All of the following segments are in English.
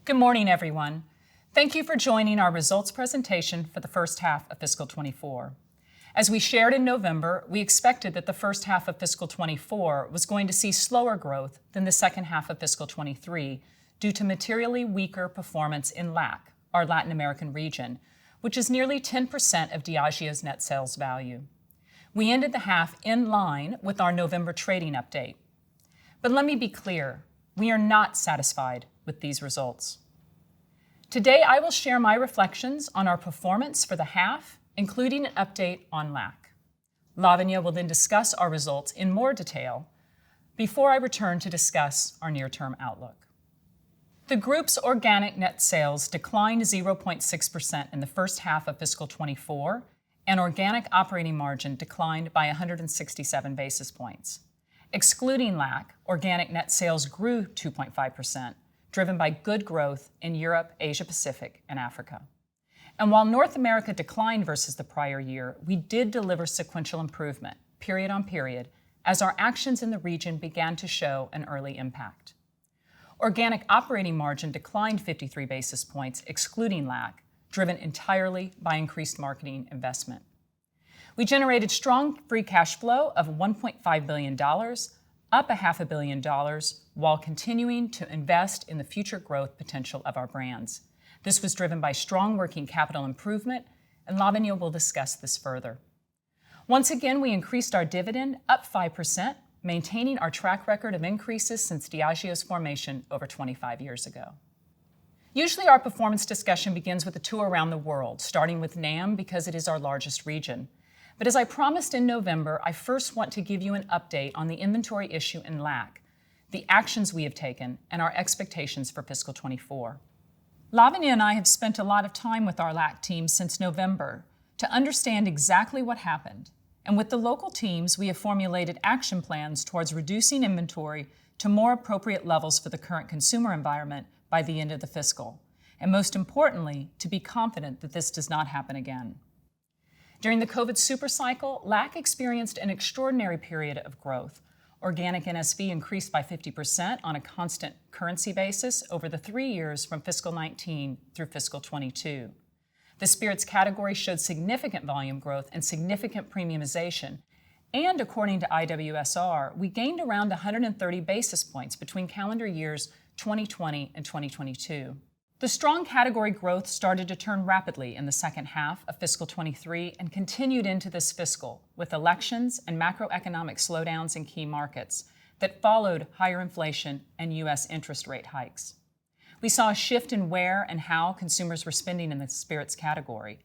Good morning, everyone. Thank you for joining our results presentation for the first half of fiscal 24. As we shared in November, we expected that the first half of fiscal 24 was going to see slower growth than the second half of fiscal 23 due to materially weaker performance in LAC, our Latin American region, which is nearly 10% of Diageo's net sales value. We ended the half in line with our November trading update. But let me be clear, we are not satisfied with these results. Today, I will share my reflections on our performance for the half, including an update on LAC. Lavanya will then discuss our results in more detail before I return to discuss our near-term outlook. The group's organic net sales declined 0.6% in the first half of fiscal 24, and organic operating margin declined by 167 basis points. Excluding LAC, organic net sales grew 2.5%, driven by good growth in Europe, Asia Pacific, and Africa. And while North America declined versus the prior year, we did deliver sequential improvement, period on period, as our actions in the region began to show an early impact. Organic operating margin declined 53 basis points, excluding LAC, driven entirely by increased marketing investment. We generated strong free cash flow of $1.5 billion, up $500 million, while continuing to invest in the future growth potential of our brands. This was driven by strong working capital improvement, and Lavanya will discuss this further. Once again, we increased our dividend up 5%, maintaining our track record of increases since Diageo's formation over 25 years ago. Usually our performance discussion begins with a tour around the world, starting with NAM because it is our largest region. But as I promised in November, I first want to give you an update on the inventory issue in LAC, the actions we have taken, and our expectations for fiscal 24. Lavanya and I have spent a lot of time with our LAC team since November to understand exactly what happened. And with the local teams, we have formulated action plans towards reducing inventory to more appropriate levels for the current consumer environment by the end of the fiscal. And most importantly, to be confident that this does not happen again. During the COVID supercycle, LAC experienced an extraordinary period of growth. Organic NSV increased by 50% on a constant currency basis over the 3 years from fiscal 19 through fiscal 22. The spirits category showed significant volume growth and significant premiumization. And according to IWSR, we gained around 130 basis points between calendar years 2020 and 2022. The strong category growth started to turn rapidly in the second half of fiscal 23 and continued into this fiscal, with elections and macroeconomic slowdowns in key markets that followed higher inflation and U.S. interest rate hikes. We saw a shift in where and how consumers were spending in the spirits category.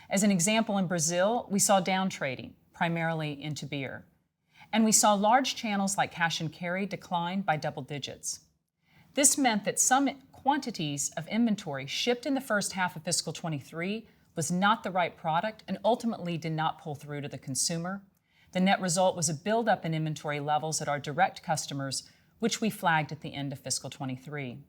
As an example, in Brazil, we saw down trading, primarily into beer. And we saw large channels like cash and carry decline by double digits. This meant that some quantities of inventory shipped in the first half of fiscal 23 was not the right product and ultimately did not pull through to the consumer. The net result was a buildup in inventory levels at our direct customers, which we flagged at the end of fiscal 23.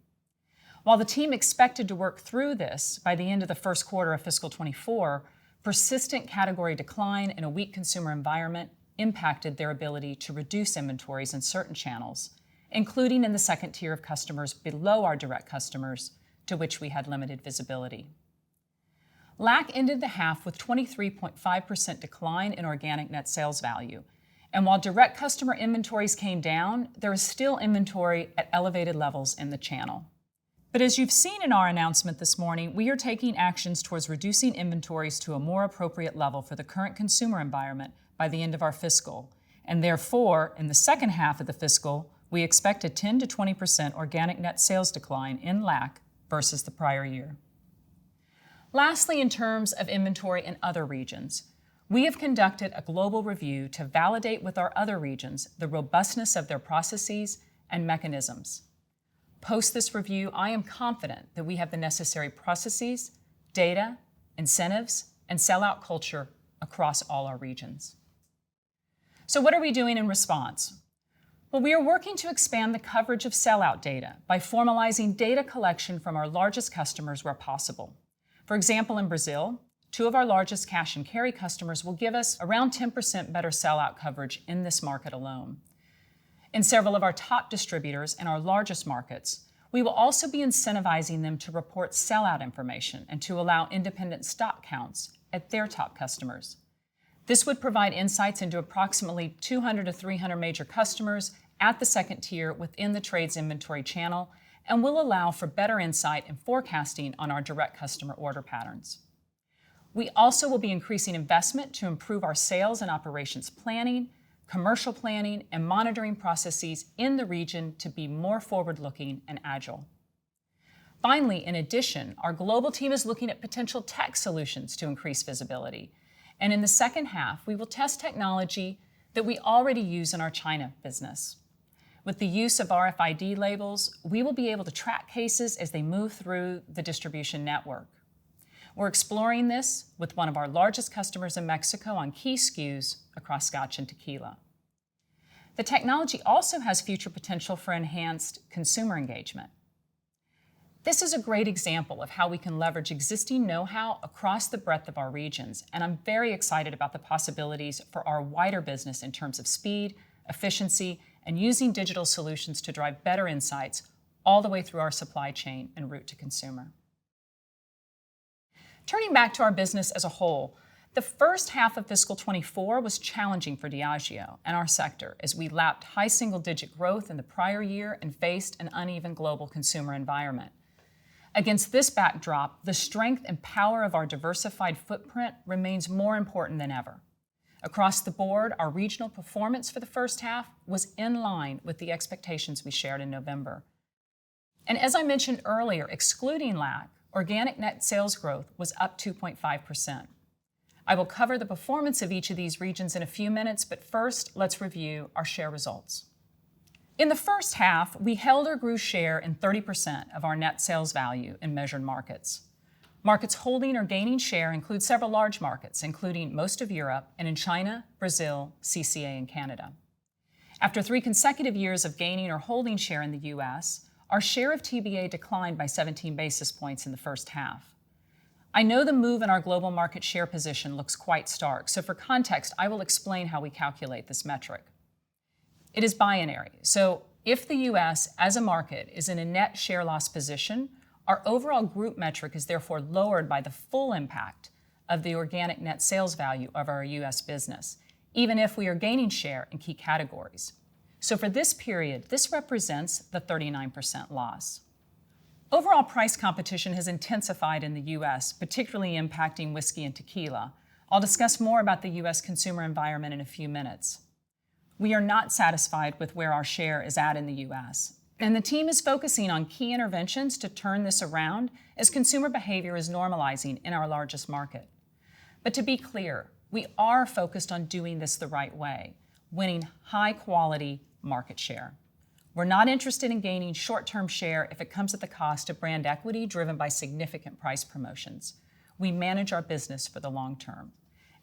While the team expected to work through this by the end of the first quarter of fiscal 24, persistent category decline and a weak consumer environment impacted their ability to reduce inventories in certain channels, including in the second tier of customers below our direct customers, to which we had limited visibility. LAC ended the half with 23.5% decline in organic net sales value. And while direct customer inventories came down, there is still inventory at elevated levels in the channel. But as you've seen in our announcement this morning, we are taking actions towards reducing inventories to a more appropriate level for the current consumer environment by the end of our fiscal. And therefore, in the second half of the fiscal, we expect a 10 to 20% organic net sales decline in LAC versus the prior year. Lastly, in terms of inventory in other regions, we have conducted a global review to validate with our other regions the robustness of their processes and mechanisms. Post this review, I am confident that we have the necessary processes, data, incentives, and sellout culture across all our regions. So what are we doing in response? Well, we are working to expand the coverage of sellout data by formalizing data collection from our largest customers where possible. For example, in Brazil, 2 of our largest cash and carry customers will give us around 10% better sellout coverage in this market alone. In several of our top distributors in our largest markets, We will also be incentivizing them to report sellout information and to allow independent stock counts at their top customers. This would provide insights into approximately 200 to 300 major customers at the second tier within the trade's inventory channel and will allow for better insight and forecasting on our direct customer order patterns. We also will be increasing investment to improve our sales and operations planning, commercial planning, and monitoring processes in the region to be more forward-looking and agile. Finally, in addition, our global team is looking at potential tech solutions to increase visibility. And in the second half, we will test technology that we already use in our China business. With the use of RFID labels, we will be able to track cases as they move through the distribution network. We're exploring this with one of our largest customers in Mexico on key SKUs across Scotch and tequila. The technology also has future potential for enhanced consumer engagement. This is a great example of how we can leverage existing know-how across the breadth of our regions, and I'm very excited about the possibilities for our wider business in terms of speed, efficiency, and using digital solutions to drive better insights all the way through our supply chain and route to consumer. Turning back to our business as a whole, the first half of fiscal 24 was challenging for Diageo and our sector as we lapped high single-digit growth in the prior year and faced an uneven global consumer environment. Against this backdrop, the strength and power of our diversified footprint remains more important than ever. Across the board, our regional performance for the first half was in line with the expectations we shared in November. And as I mentioned earlier, excluding LAC, organic net sales growth was up 2.5%. I will cover the performance of each of these regions in a few minutes, but first, let's review our share results. In the first half, we held or grew share in 30% of our net sales value in measured markets. Markets holding or gaining share include several large markets, including most of Europe, and in China, Brazil, CCA, and Canada. After 3 consecutive years of gaining or holding share in the U.S., our share of TBA declined by 17 basis points in the first half. I know the move in our global market share position looks quite stark, so for context, I will explain how we calculate this metric. It is binary, so if the U.S. as a market is in a net share loss position, our overall group metric is therefore lowered by the full impact of the organic net sales value of our U.S. business, even if we are gaining share in key categories. So for this period, this represents the 39% loss. Overall price competition has intensified in the U.S., particularly impacting whiskey and tequila. I'll discuss more about the U.S. consumer environment in a few minutes. We are not satisfied with where our share is at in the U.S., and the team is focusing on key interventions to turn this around as consumer behavior is normalizing in our largest market. But to be clear, we are focused on doing this the right way, winning high-quality market share. We're not interested in gaining short-term share if it comes at the cost of brand equity driven by significant price promotions. We manage our business for the long term.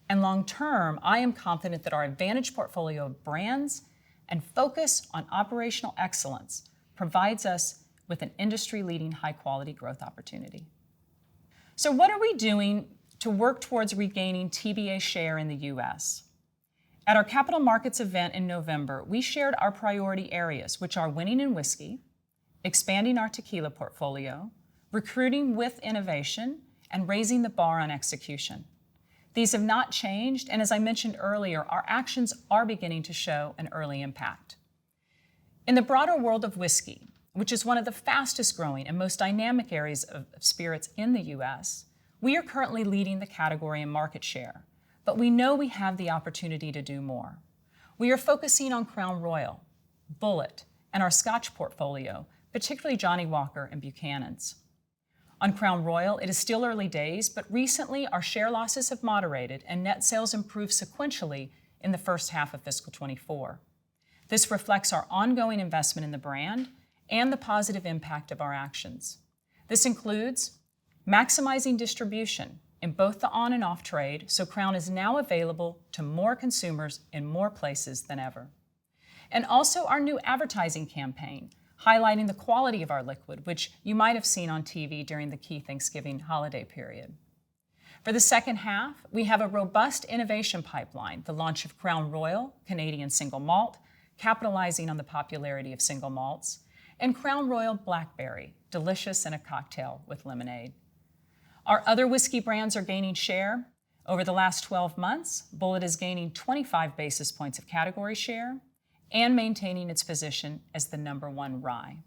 And long term, I am confident that our advantage portfolio of brands and focus on operational excellence provides us with an industry-leading high-quality growth opportunity. So what are we doing to work towards regaining TBA share in the U.S.? At our Capital Markets event in November, we shared our priority areas, which are winning in whiskey, expanding our tequila portfolio, recruiting with innovation, and raising the bar on execution. These have not changed, and as I mentioned earlier, our actions are beginning to show an early impact. In the broader world of whiskey, which is one of the fastest growing and most dynamic areas of spirits in the U.S., we are currently leading the category in market share, but we know we have the opportunity to do more. We are focusing on Crown Royal, Bulleit, and our Scotch portfolio, particularly Johnnie Walker and Buchanan's. On Crown Royal, it is still early days, but recently our share losses have moderated and net sales improved sequentially in the first half of fiscal 24. This reflects our ongoing investment in the brand and the positive impact of our actions. This includes maximizing distribution in both the on and off trade, so Crown is now available to more consumers in more places than ever. And also our new advertising campaign, highlighting the quality of our liquid, which you might have seen on TV during the key Thanksgiving holiday period. For the second half, we have a robust innovation pipeline, the launch of Crown Royal, Canadian single malt, capitalizing on the popularity of single malts, and Crown Royal Blackberry, delicious in a cocktail with lemonade. Our other whiskey brands are gaining share. Over the last 12 months, Bulleit is gaining 25 basis points of category share and maintaining its position as the #1 rye.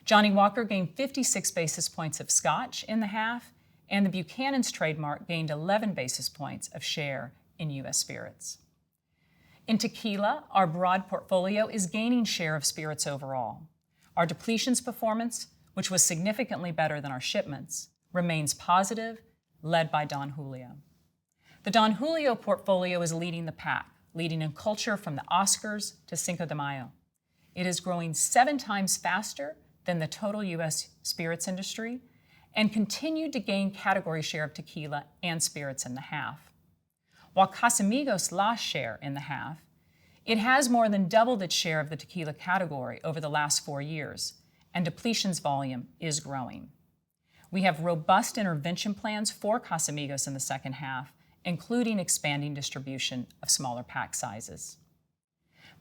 Johnnie Walker gained 56 basis points of Scotch in the half, and the Buchanan's trademark gained 11 basis points of share in U.S. spirits. In tequila, our broad portfolio is gaining share of spirits overall. Our depletions performance, which was significantly better than our shipments, remains positive, led by Don Julio. The Don Julio portfolio is leading the pack, leading in culture from the Oscars to Cinco de Mayo. It is growing 7 times faster than the total U.S. spirits industry and continued to gain category share of tequila and spirits in the half. While Casamigos lost share in the half, it has more than doubled its share of the tequila category over the last 4 years, and depletions volume is growing. We have robust intervention plans for Casamigos in the second half, including expanding distribution of smaller pack sizes.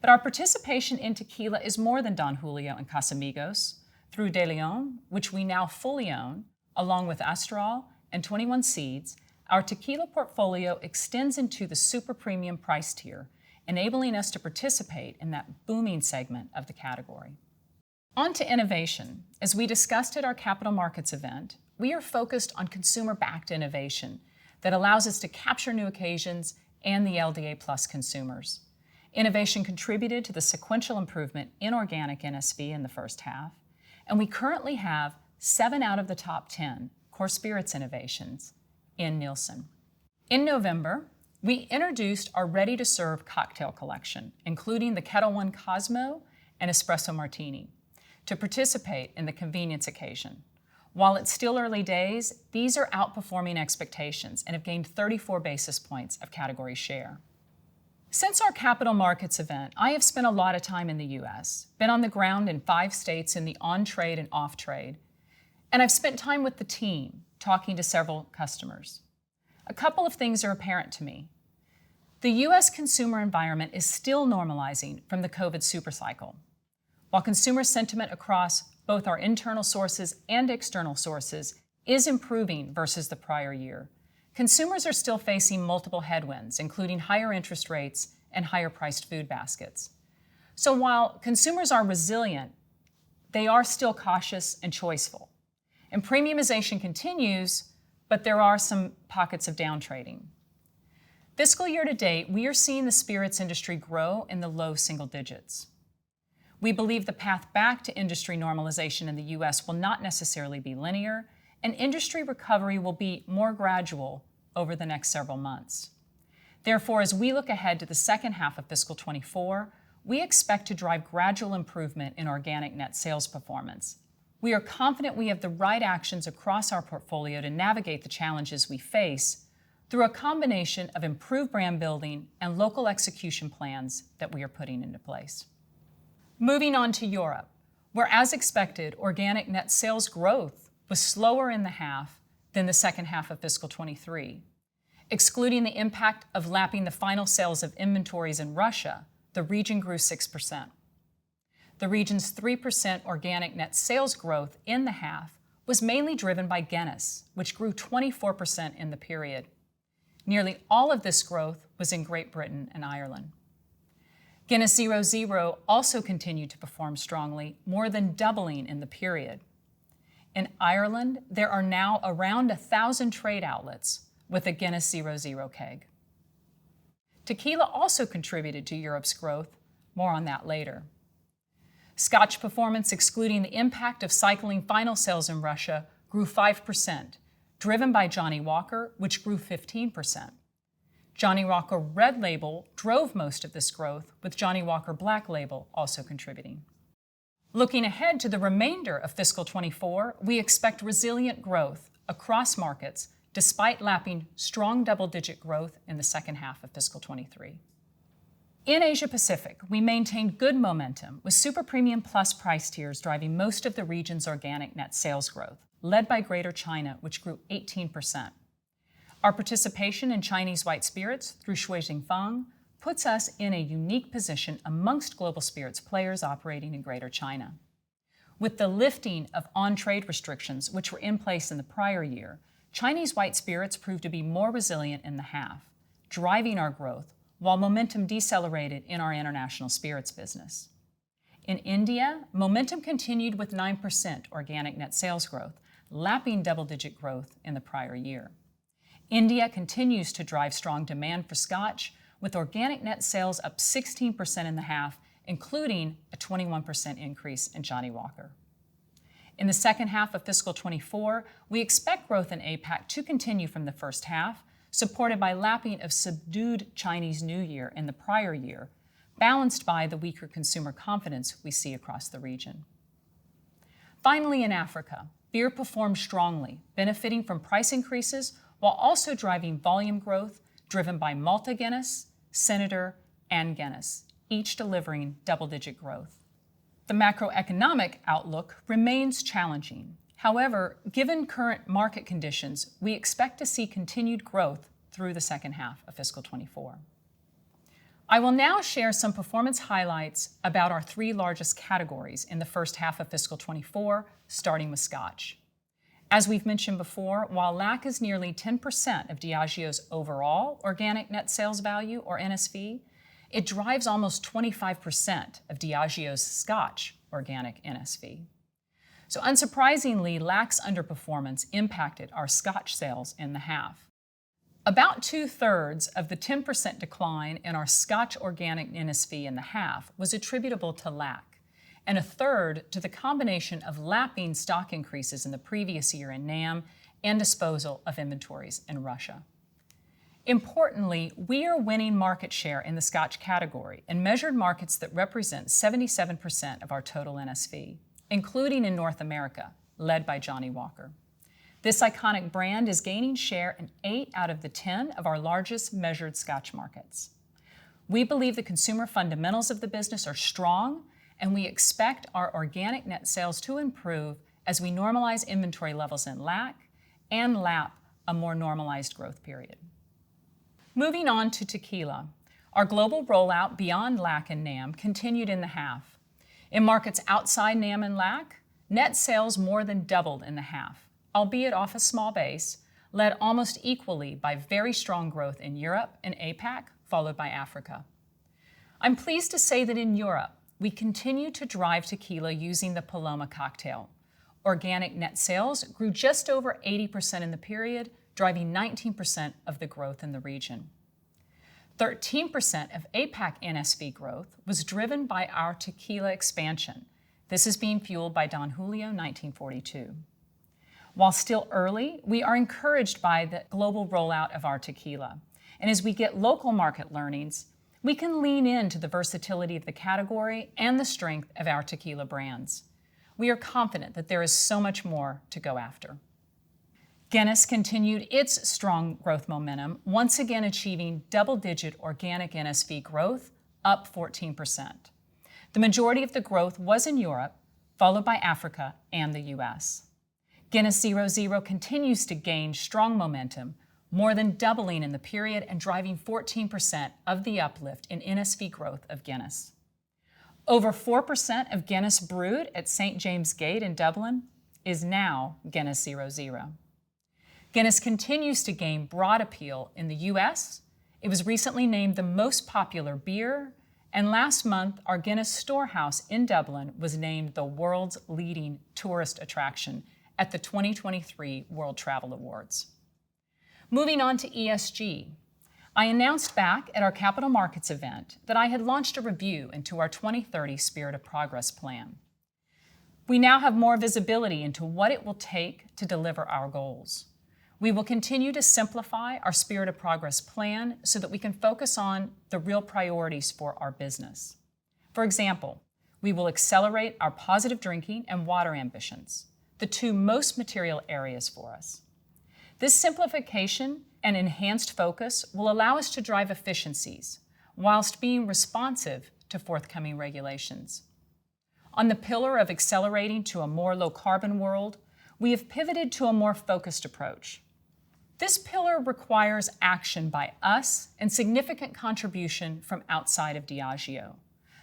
But our participation in tequila is more than Don Julio and Casamigos. Through De Leon, which we now fully own, along with Astral and 21 Seeds, our tequila portfolio extends into the super premium price tier, enabling us to participate in that booming segment of the category. On to innovation. As we discussed at our capital markets event, we are focused on consumer-backed innovation that allows us to capture new occasions and the LDA Plus consumers. Innovation contributed to the sequential improvement in organic NSV in the first half, and we currently have 7 out of the top 10 core spirits innovations in Nielsen. In November, we introduced our ready-to-serve cocktail collection, including the Kettle One Cosmo and Espresso Martini, to participate in the convenience occasion. While it's still early days, these are outperforming expectations and have gained 34 basis points of category share. Since our capital markets event, I have spent a lot of time in the U.S., been on the ground in 5 states in the on-trade and off-trade, and I've spent time with the team, talking to several customers. A couple of things are apparent to me. The U.S. consumer environment is still normalizing from the COVID supercycle. While consumer sentiment across both our internal sources and external sources is improving versus the prior year, consumers are still facing multiple headwinds, including higher interest rates and higher priced food baskets. So while consumers are resilient, they are still cautious and choiceful. And premiumization continues, but there are some pockets of downtrading. Fiscal year to date, we are seeing the spirits industry grow in the low single digits. We believe the path back to industry normalization in the U.S. will not necessarily be linear, and industry recovery will be more gradual over the next several months. Therefore, as we look ahead to the second half of fiscal 24, we expect to drive gradual improvement in organic net sales performance. We are confident we have the right actions across our portfolio to navigate the challenges we face through a combination of improved brand building and local execution plans that we are putting into place. Moving on to Europe, where, as expected, organic net sales growth was slower in the half than the second half of fiscal 23. Excluding the impact of lapping the final sales of inventories in Russia, the region grew 6%. The region's 3% organic net sales growth in the half was mainly driven by Guinness, which grew 24% in the period. Nearly all of this growth was in Great Britain and Ireland. Guinness 0.0 also continued to perform strongly, more than doubling in the period. In Ireland, there are now around 1,000 trade outlets with a Guinness 0.0 keg. Tequila also contributed to Europe's growth, more on that later. Scotch performance, excluding the impact of cycling final sales in Russia, grew 5%, driven by Johnnie Walker, which grew 15%. Johnnie Walker Red Label drove most of this growth, with Johnnie Walker Black Label also contributing. Looking ahead to the remainder of fiscal 24, we expect resilient growth across markets despite lapping strong double-digit growth in the second half of fiscal 23. In Asia Pacific, we maintained good momentum with super premium plus price tiers driving most of the region's organic net sales growth, led by Greater China, which grew 18%. Our participation in Chinese white spirits through Shui Jing Fang puts us in a unique position amongst global spirits players operating in Greater China. With the lifting of on-trade restrictions, which were in place in the prior year, Chinese white spirits proved to be more resilient in the half, driving our growth, while momentum decelerated in our international spirits business. In India, momentum continued with 9% organic net sales growth, lapping double-digit growth in the prior year. India continues to drive strong demand for Scotch, with organic net sales up 16% in the half, including a 21% increase in Johnnie Walker. In the second half of fiscal 24, we expect growth in APAC to continue from the first half, supported by lapping of subdued Chinese New Year in the prior year, balanced by the weaker consumer confidence we see across the region. Finally, in Africa, beer performed strongly, benefiting from price increases while also driving volume growth driven by Malta Guinness, Senator, and Guinness, each delivering double-digit growth. The macroeconomic outlook remains challenging. However, given current market conditions, we expect to see continued growth through the second half of fiscal 24. I will now share some performance highlights about our three largest categories in the first half of fiscal 24, starting with Scotch. As we've mentioned before, while LAC is nearly 10% of Diageo's overall organic net sales value, or NSV, it drives almost 25% of Diageo's Scotch organic NSV. So unsurprisingly, LAC's underperformance impacted our Scotch sales in the half. About 2/3 of the 10% decline in our Scotch organic NSV in the half was attributable to LAC, and 1/3 to the combination of lapping stock increases in the previous year in NAM and disposal of inventories in Russia. Importantly, we are winning market share in the Scotch category in measured markets that represent 77% of our total NSV, including in North America, led by Johnnie Walker. This iconic brand is gaining share in 8 out of the 10 of our largest measured Scotch markets. We believe the consumer fundamentals of the business are strong, and we expect our organic net sales to improve as we normalize inventory levels in LAC and lap a more normalized growth period. Moving on to tequila, our global rollout beyond LAC and NAM continued in the half. In markets outside NAM and LAC, net sales more than doubled in the half, albeit off a small base, led almost equally by very strong growth in Europe and APAC, followed by Africa. I'm pleased to say that in Europe, we continue to drive tequila using the Paloma cocktail. Organic net sales grew just over 80% in the period, driving 19% of the growth in the region. 13% of APAC NSV growth was driven by our tequila expansion. This is being fueled by Don Julio 1942. While still early, we are encouraged by the global rollout of our tequila. And as we get local market learnings, we can lean into the versatility of the category and the strength of our tequila brands. We are confident that there is so much more to go after. Guinness continued its strong growth momentum, once again achieving double-digit organic NSV growth, up 14%. The majority of the growth was in Europe, followed by Africa and the US. Guinness 0.0 continues to gain strong momentum, more than doubling in the period and driving 14% of the uplift in NSV growth of Guinness. Over 4% of Guinness brewed at St. James Gate in Dublin is now Guinness 0.0. Guinness continues to gain broad appeal in the US. It was recently named the most popular beer, and last month, our Guinness Storehouse in Dublin was named the world's leading tourist attraction at the 2023 World Travel Awards. Moving on to ESG, I announced back at our Capital Markets event that I had launched a review into our 2030 Spirit of Progress plan. We now have more visibility into what it will take to deliver our goals. We will continue to simplify our Spirit of Progress plan so that we can focus on the real priorities for our business. For example, we will accelerate our positive drinking and water ambitions, the two most material areas for us. This simplification and enhanced focus will allow us to drive efficiencies whilst being responsive to forthcoming regulations. On the pillar of accelerating to a more low-carbon world, we have pivoted to a more focused approach. This pillar requires action by us and significant contribution from outside of Diageo.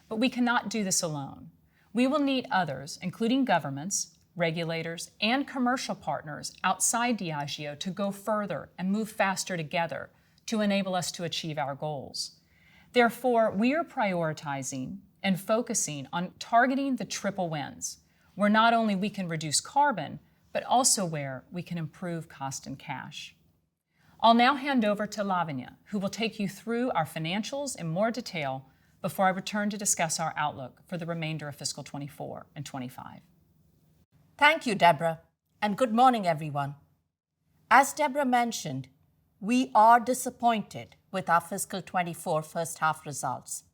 But we cannot do this alone. We will need others, including governments, regulators, and commercial partners outside Diageo to go further and move faster together to enable us to achieve our goals. Therefore, we are prioritizing and focusing on targeting the triple wins, where not only we can reduce carbon, but also where we can improve cost and cash. I'll now hand over to Lavanya, who will take you through our financials in more detail before I return to discuss our outlook for the remainder of fiscal 24 and 25. Thank you, Debra, and good morning, everyone. As Debra mentioned, we are disappointed with our fiscal 24 first half results.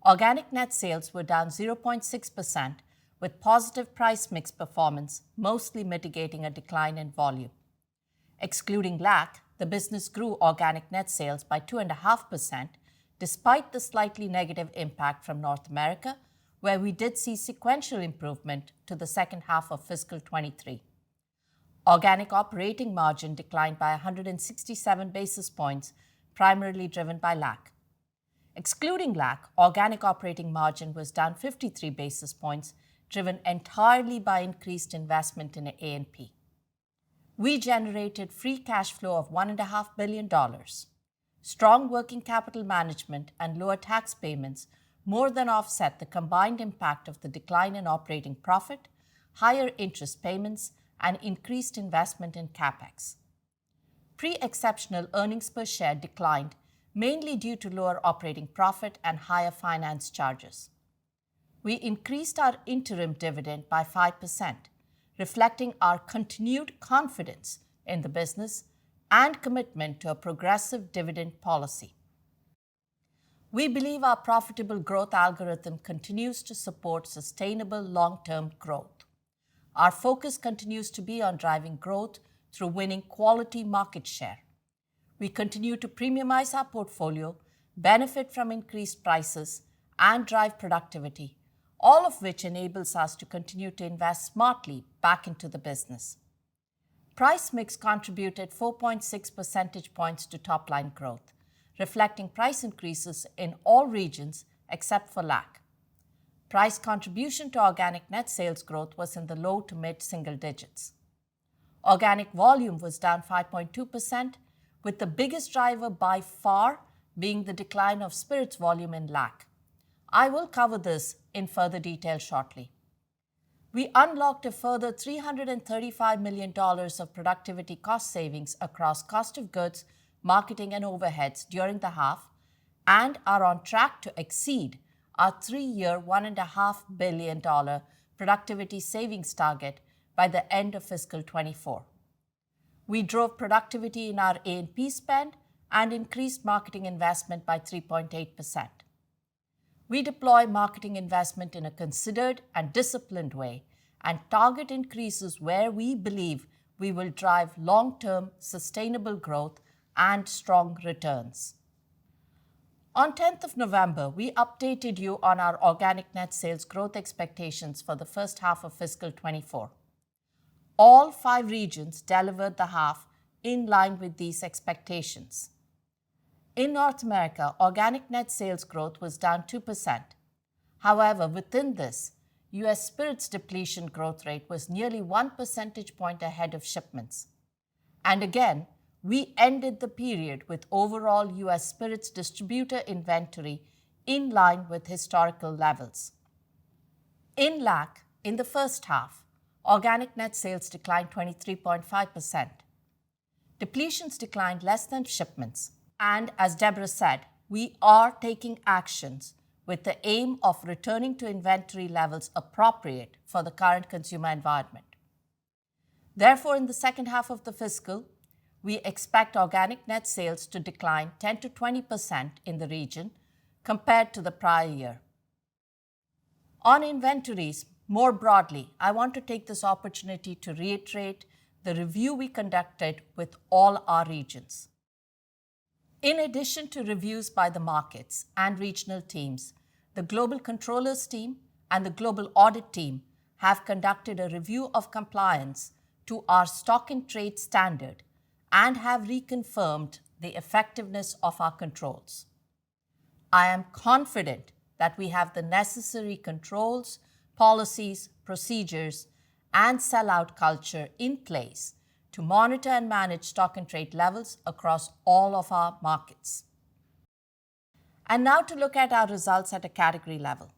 Organic net sales were down 0.6%, with positive price mix performance mostly mitigating a decline in volume. Excluding LAC, the business grew organic net sales by 2.5%, despite the slightly negative impact from North America, where we did see sequential improvement to the second half of fiscal 23. Organic operating margin declined by 167 basis points, primarily driven by LAC. Excluding LAC, organic operating margin was down 53 basis points, driven entirely by increased investment in A&P. We generated free cash flow of $1.5 billion. Strong working capital management and lower tax payments more than offset the combined impact of the decline in operating profit, higher interest payments, and increased investment in CapEx. Pre-exceptional earnings per share declined, mainly due to lower operating profit and higher finance charges. We increased our interim dividend by 5%, reflecting our continued confidence in the business and commitment to a progressive dividend policy. We believe our profitable growth algorithm continues to support sustainable long-term growth. Our focus continues to be on driving growth through winning quality market share. We continue to premiumize our portfolio, benefit from increased prices, and drive productivity, all of which enables us to continue to invest smartly back into the business. Price mix contributed 4.6 percentage points to top-line growth, reflecting price increases in all regions except for LAC. Price contribution to organic net sales growth was in the low to mid-single digits. Organic volume was down 5.2%, with the biggest driver by far being the decline of spirits volume in LAC. I will cover this in further detail shortly. We unlocked a further $335 million of productivity cost savings across cost of goods, marketing, and overheads during the half, and are on track to exceed our 3-year $1.5 billion productivity savings target by the end of fiscal 24. We drove productivity in our A&P spend and increased marketing investment by 3.8%. We deploy marketing investment in a considered and disciplined way and target increases where we believe we will drive long-term sustainable growth and strong returns. On 10th of November, we updated you on our organic net sales growth expectations for the first half of fiscal 24. All 5 regions delivered the half in line with these expectations. In North America, organic net sales growth was down 2%. However, within this, U.S. spirits depletion growth rate was nearly 1 percentage point ahead of shipments. And again, we ended the period with overall U.S. spirits distributor inventory in line with historical levels. In LAC, in the first half, organic net sales declined 23.5%. Depletions declined less than shipments, and as Debra said, we are taking actions with the aim of returning to inventory levels appropriate for the current consumer environment. Therefore, in the second half of the fiscal, we expect organic net sales to decline 10 to 20% in the region compared to the prior year. On inventories, more broadly, I want to take this opportunity to reiterate the review we conducted with all our regions. In addition to reviews by the markets and regional teams, the Global Controllers team and the Global Audit team have conducted a review of compliance to our stock and trade standard and have reconfirmed the effectiveness of our controls. I am confident that we have the necessary controls policies, procedures, and sell-out culture in place to monitor and manage stock and trade levels across all of our markets. And now to look at our results at a category level.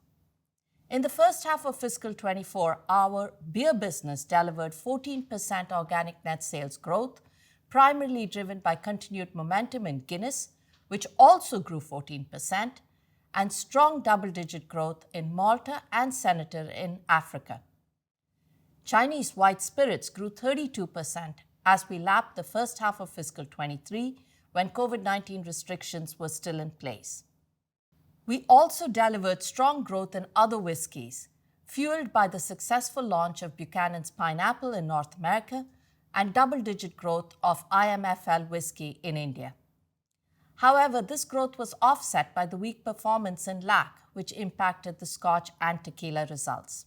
In the first half of fiscal 24, our beer business delivered 14% organic net sales growth, primarily driven by continued momentum in Guinness, which also grew 14%, and strong double-digit growth in Malta and Senator in Africa. Chinese white spirits grew 32% as we lapped the first half of fiscal 23 when COVID-19 restrictions were still in place. We also delivered strong growth in other whiskies, fueled by the successful launch of Buchanan's Pineapple in North America and double-digit growth of IMFL whiskey in India. However, this growth was offset by the weak performance in LAC, which impacted the Scotch and Tequila results.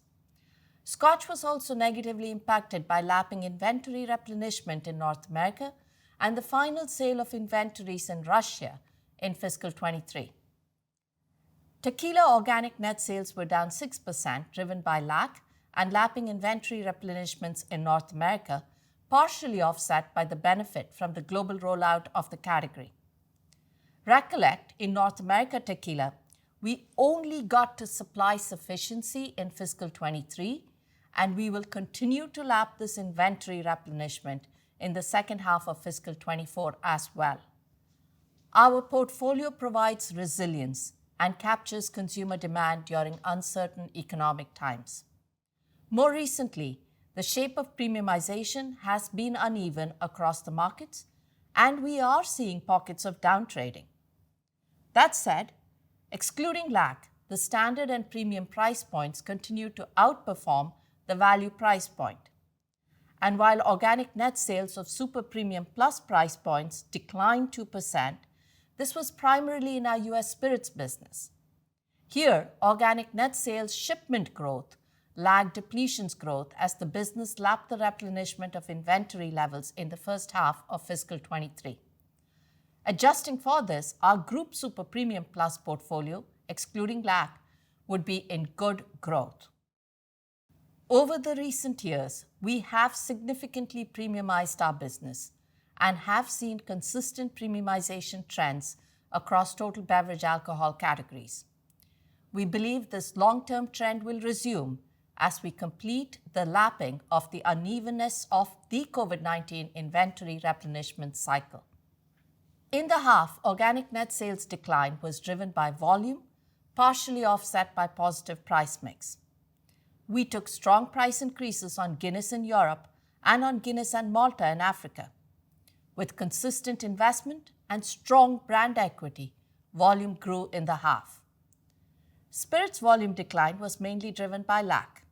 Scotch was also negatively impacted by lapping inventory replenishment in North America and the final sale of inventories in Russia in fiscal 23. Tequila organic net sales were down 6%, driven by LAC and lapping inventory replenishments in North America, partially offset by the benefit from the global rollout of the category. Recollect, in North America tequila, we only got to supply sufficiency in fiscal 23, and we will continue to lap this inventory replenishment in the second half of fiscal 24 as well. Our portfolio provides resilience and captures consumer demand during uncertain economic times. More recently, the shape of premiumization has been uneven across the markets, and we are seeing pockets of downtrading. That said, excluding LAC, the standard and premium price points continue to outperform the value price point. And while organic net sales of super premium plus price points declined 2%, this was primarily in our US spirits business. Here, organic net sales shipment growth lagged depletions growth as the business lapped the replenishment of inventory levels in the first half of fiscal 23. Adjusting for this, our group super premium plus portfolio, excluding LAC, would be in good growth. Over the recent years, we have significantly premiumized our business and have seen consistent premiumization trends across total beverage alcohol categories. We believe this long-term trend will resume as we complete the lapping of the unevenness of the COVID-19 inventory replenishment cycle. In the half, organic net sales decline was driven by volume, partially offset by positive price mix. We took strong price increases on Guinness in Europe and on Guinness and Malta in Africa. With consistent investment and strong brand equity, volume grew in the half. Spirits volume decline was mainly driven by LAC.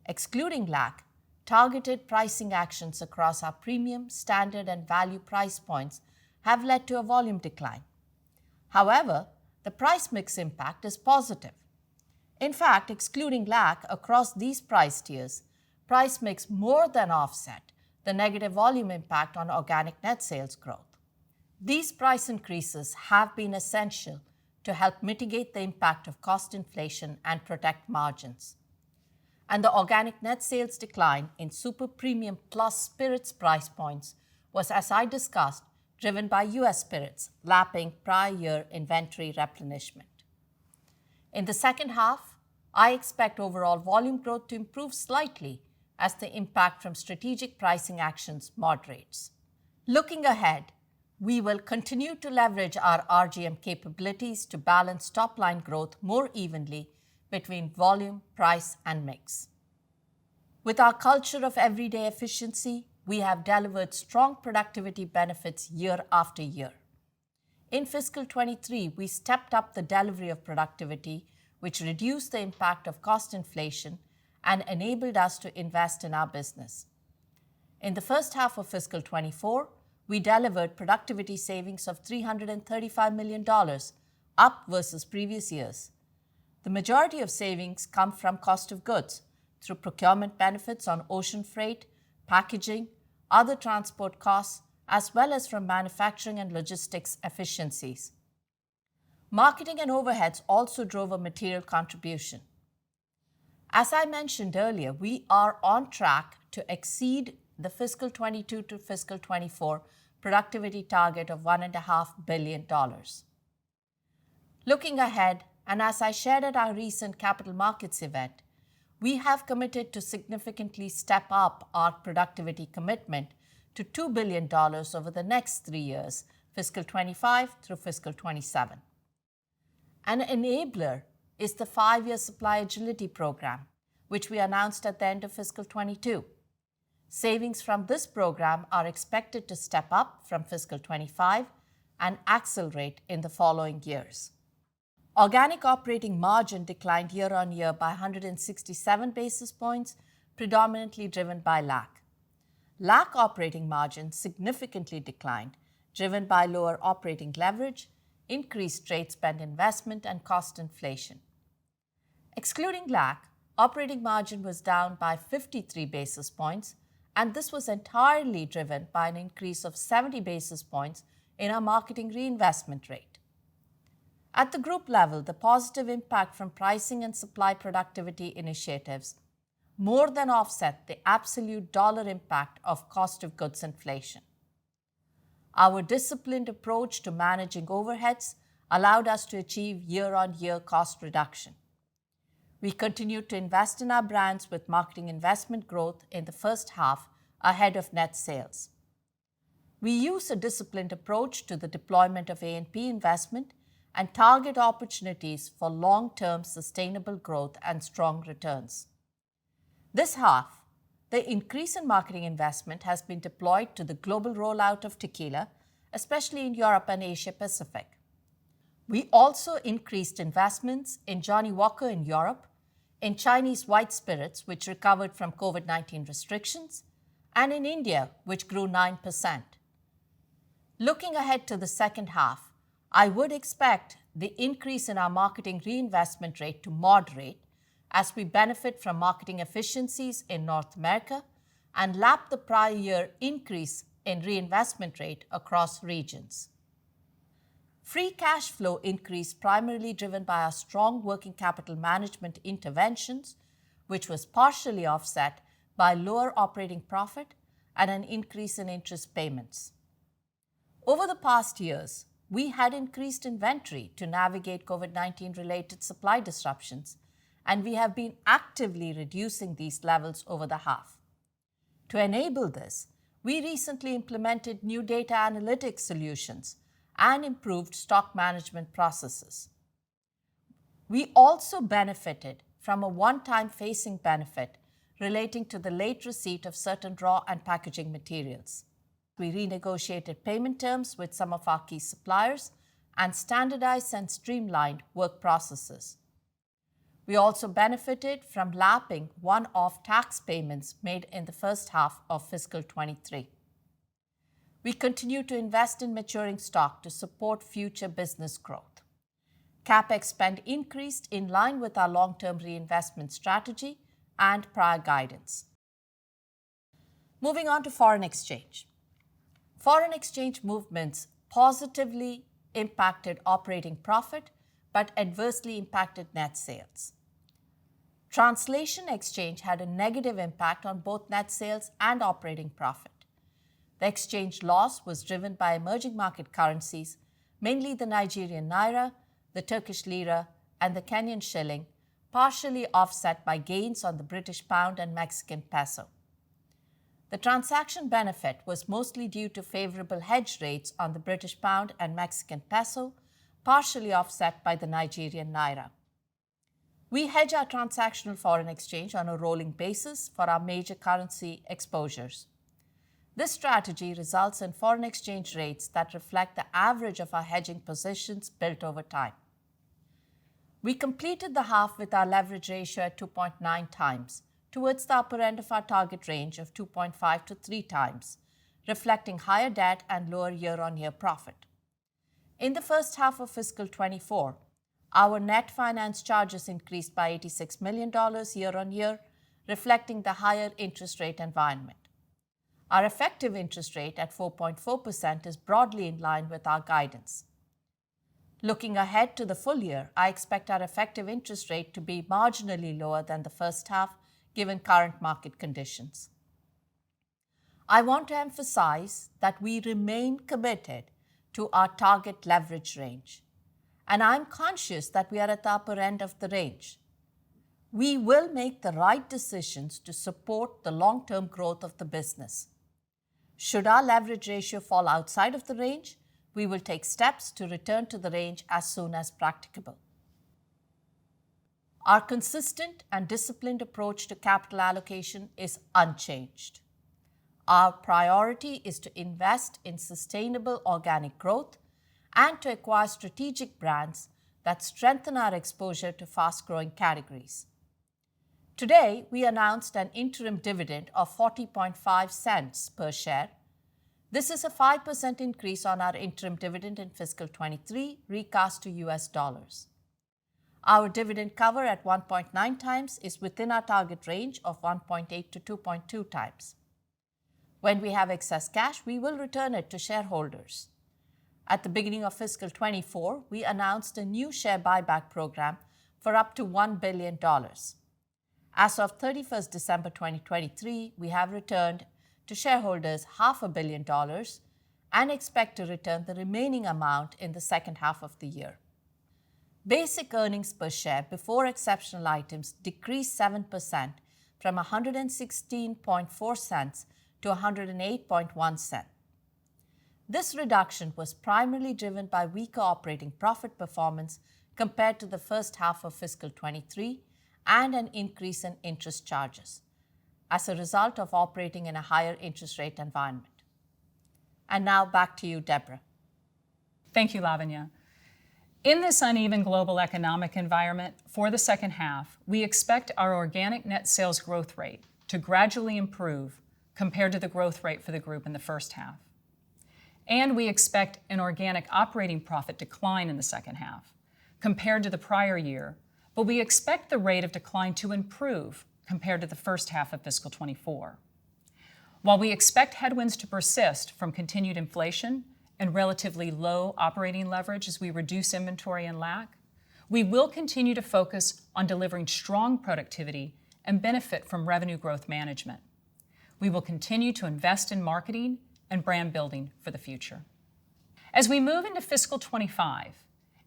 Excluding LAC, targeted pricing actions across our premium, standard, and value price points have led to a volume decline. However, the price mix impact is positive. In fact, excluding LAC across these price tiers, price mix more than offset the negative volume impact on organic net sales growth. These price increases have been essential to help mitigate the impact of cost inflation and protect margins. And the organic net sales decline in super premium plus spirits price points was, as I discussed, driven by US spirits, lapping prior year inventory replenishment. In the second half, I expect overall volume growth to improve slightly as the impact from strategic pricing actions moderates. Looking ahead, we will continue to leverage our RGM capabilities to balance top-line growth more evenly between volume, price, and mix. With our culture of everyday efficiency, we have delivered strong productivity benefits year after year. In fiscal 23, we stepped up the delivery of productivity, which reduced the impact of cost inflation and enabled us to invest in our business. In the first half of fiscal 24, we delivered productivity savings of $335 million, up versus previous years. The majority of savings come from cost of goods through procurement benefits on ocean freight, packaging, other transport costs, as well as from manufacturing and logistics efficiencies. Marketing and overheads also drove a material contribution. As I mentioned earlier, we are on track to exceed the fiscal 22 to fiscal 24 productivity target of $1.5 billion. Looking ahead, and as I shared at our recent capital markets event, we have committed to significantly step up our productivity commitment to $2 billion over the next 3 years, fiscal 25 through fiscal 27. An enabler is the 5-year supply agility program, which we announced at the end of fiscal 22. Savings from this program are expected to step up from fiscal 25 and accelerate in the following years. Organic operating margin declined year on year by 167 basis points, predominantly driven by LAC. LAC operating margin significantly declined, driven by lower operating leverage, increased trade spend investment, and cost inflation. Excluding LAC, operating margin was down by 53 basis points, and this was entirely driven by an increase of 70 basis points in our marketing reinvestment rate. At the group level, the positive impact from pricing and supply productivity initiatives more than offset the absolute dollar impact of cost of goods inflation. Our disciplined approach to managing overheads allowed us to achieve year-on-year cost reduction. We continued to invest in our brands with marketing investment growth in the first half ahead of net sales. We use a disciplined approach to the deployment of A&P investment and target opportunities for long-term sustainable growth and strong returns. This half, the increase in marketing investment has been deployed to the global rollout of Tequila, especially in Europe and Asia Pacific. We also increased investments in Johnnie Walker in Europe, in Chinese white spirits, which recovered from COVID-19 restrictions, and in India, which grew 9%. Looking ahead to the second half, I would expect the increase in our marketing reinvestment rate to moderate as we benefit from marketing efficiencies in North America and lap the prior year increase in reinvestment rate across regions. Free cash flow increased primarily driven by our strong working capital management interventions, which was partially offset by lower operating profit and an increase in interest payments. Over the past years, we had increased inventory to navigate COVID-19 related supply disruptions, and we have been actively reducing these levels over the half. To enable this, we recently implemented new data analytics solutions and improved stock management processes. We also benefited from a one-time phasing benefit relating to the late receipt of certain raw and packaging materials. We renegotiated payment terms with some of our key suppliers and standardized and streamlined work processes. We also benefited from lapping one-off tax payments made in the first half of fiscal 23. We continue to invest in maturing stock to support future business growth. CapEx spend increased in line with our long-term reinvestment strategy and prior guidance. Moving on to foreign exchange. Foreign exchange movements positively impacted operating profit but adversely impacted net sales. Translation exchange had a negative impact on both net sales and operating profit. The exchange loss was driven by emerging market currencies, mainly the Nigerian naira, the Turkish lira, and the Kenyan shilling, partially offset by gains on the British pound and Mexican peso. The transaction benefit was mostly due to favorable hedge rates on the British pound and Mexican peso, partially offset by the Nigerian naira. We hedge our transactional foreign exchange on a rolling basis for our major currency exposures. This strategy results in foreign exchange rates that reflect the average of our hedging positions built over time. We completed the half with our leverage ratio at 2.9 times, towards the upper end of our target range of 2.5 to 3 times, reflecting higher debt and lower year-on-year profit. In the first half of fiscal 24, our net finance charges increased by $86 million year-on-year, reflecting the higher interest rate environment. Our effective interest rate at 4.4% is broadly in line with our guidance. Looking ahead to the full year, I expect our effective interest rate to be marginally lower than the first half, given current market conditions. I want to emphasize that we remain committed to our target leverage range, and I'm conscious that we are at the upper end of the range. We will make the right decisions to support the long-term growth of the business. Should our leverage ratio fall outside of the range, we will take steps to return to the range as soon as practicable. Our consistent and disciplined approach to capital allocation is unchanged. Our priority is to invest in sustainable organic growth and to acquire strategic brands that strengthen our exposure to fast-growing categories. Today, we announced an interim dividend of 40.5 cents per share. This is a 5% increase on our interim dividend in fiscal 23, recast to US dollars. Our dividend cover at 1.9 times is within our target range of 1.8 to 2.2 times. When we have excess cash, we will return it to shareholders. At the beginning of fiscal 24, we announced a new share buyback program for up to $1 billion. As of 31st December 2023, we have returned to shareholders $500 million and expect to return the remaining amount in the second half of the year. Basic earnings per share before exceptional items decreased 7% from 116.4 cents to 108.1 cents. This reduction was primarily driven by weaker operating profit performance compared to the first half of fiscal 23 and an increase in interest charges as a result of operating in a higher interest rate environment. And now back to you, Debra. Thank you, Lavanya. In this uneven global economic environment, for the second half, we expect our organic net sales growth rate to gradually improve compared to the growth rate for the group in the first half. And we expect an organic operating profit decline in the second half compared to the prior year, but we expect the rate of decline to improve compared to the first half of fiscal 24. While we expect headwinds to persist from continued inflation and relatively low operating leverage as we reduce inventory and lack, we will continue to focus on delivering strong productivity and benefit from revenue growth management. We will continue to invest in marketing and brand building for the future. As we move into fiscal 25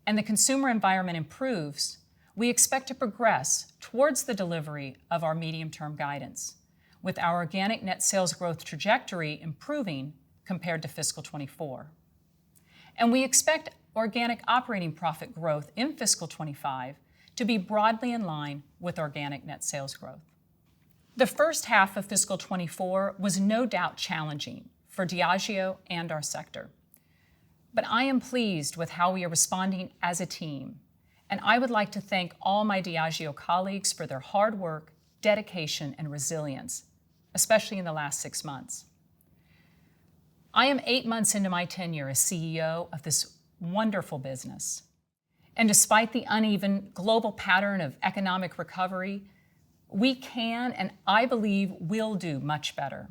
and the consumer environment improves, we expect to progress towards the delivery of our medium-term guidance, with our organic net sales growth trajectory improving compared to fiscal 24. And we expect organic operating profit growth in fiscal 25 to be broadly in line with organic net sales growth. The first half of fiscal 24 was no doubt challenging for Diageo and our sector. But I am pleased with how we are responding as a team, and I would like to thank all my Diageo colleagues for their hard work, dedication, and resilience, especially in the last 6 months. I am 8 months into my tenure as CEO of this wonderful business, and despite the uneven global pattern of economic recovery, we can and I believe will do much better.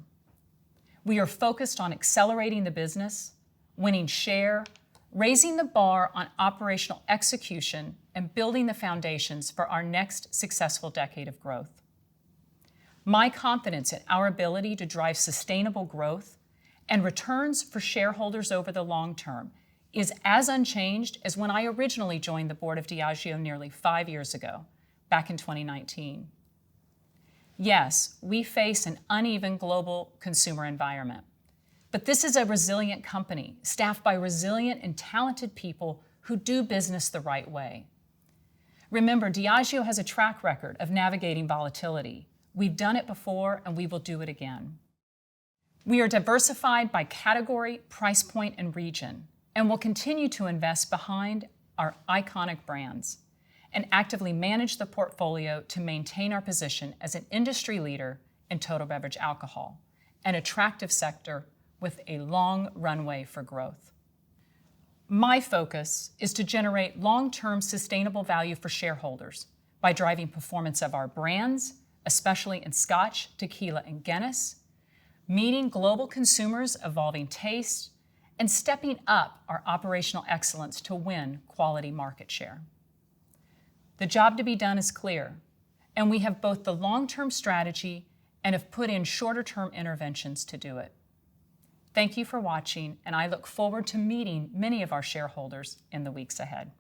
We are focused on accelerating the business, winning share, raising the bar on operational execution, and building the foundations for our next successful decade of growth. My confidence in our ability to drive sustainable growth and returns for shareholders over the long term is as unchanged as when I originally joined the board of Diageo nearly 5 years ago, back in 2019. Yes, we face an uneven global consumer environment, but this is a resilient company, staffed by resilient and talented people who do business the right way. Remember, Diageo has a track record of navigating volatility. We've done it before, and we will do it again. We are diversified by category, price point, and region, and will continue to invest behind our iconic brands and actively manage the portfolio to maintain our position as an industry leader in total beverage alcohol, an attractive sector with a long runway for growth. My focus is to generate long-term sustainable value for shareholders by driving performance of our brands, especially in Scotch, Tequila, and Guinness, meeting global consumers' evolving tastes, and stepping up our operational excellence to win quality market share. The job to be done is clear, and we have both the long-term strategy and have put in shorter-term interventions to do it. Thank you for watching, and I look forward to meeting many of our shareholders in the weeks ahead.